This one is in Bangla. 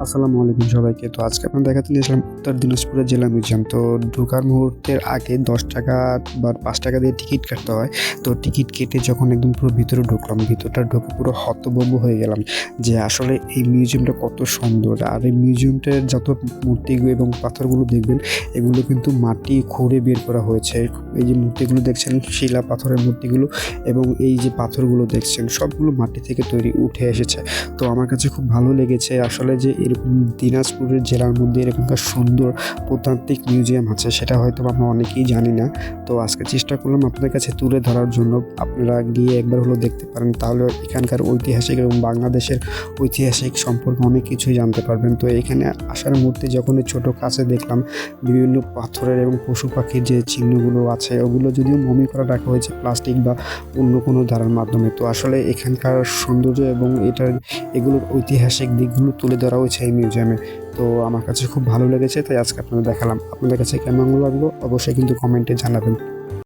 আসসালামু আলাইকুম সবাইকে। তো আজকে আপনাদের দেখাতে নিয়ে আসলাম উত্তর দিনাজপুরের জেলা মিউজিয়াম। তো ঢোকার মুহূর্তের আগে ৳১০ বা ৳৫ দিয়ে টিকিট কাটতে হয়। তো টিকিট কেটে যখন একদম পুরো ভিতরে ঢুকলাম, ভিতরটা ঢুকে পুরো হতভম্ব হয়ে গেলাম যে আসলে এই মিউজিয়ামটা কত সুন্দর। আর এই মিউজিয়ামটার যত মূর্তিগুলো এবং পাথরগুলো দেখবেন, এগুলো কিন্তু মাটি খুঁড়ে বের করা হয়েছে। এই যে মূর্তিগুলো দেখছেন, শিলা পাথরের মূর্তিগুলো এবং এই যে পাথরগুলো দেখছেন, সবগুলো মাটি থেকে তৈরি, উঠে এসেছে। তো আমার কাছে খুব ভালো লেগেছে আসলে যে এরকম দিনাজপুরের জেলার মধ্যে এরকমকার সুন্দর প্রত্নতাত্ত্বিক মিউজিয়াম আছে, সেটা হয়তো আমরা অনেকেই জানি না। তো আজকে চেষ্টা করলাম আপনাদের কাছে তুলে ধরার জন্য। আপনারা গিয়ে একবার হলেও দেখতে পারেন, তাহলে এখানকার ঐতিহাসিক এবং বাংলাদেশের ঐতিহাসিক সম্পর্কে অনেক কিছুই জানতে পারবেন। তো এখানে আসার মধ্যে যখন ছোটো কাছে দেখলাম বিভিন্ন পাথরের এবং পশু পাখির যে চিহ্নগুলো আছে, ওগুলো যদিও মমি করা রাখা হয়েছে প্লাস্টিক বা অন্য কোনো ধারার মাধ্যমে। তো আসলে এখানকার সৌন্দর্য এবং এগুলোর ঐতিহাসিক দিকগুলো তুলে ধরা হয়েছে এই মিউজিয়ামে। তো আমার কাছে খুব ভালো লেগেছে, তাই আজকে আপনাদের দেখালাম। আপনাদের কাছে কেমন লাগলো অবশ্যই কিন্তু কমেন্টে জানাবেন।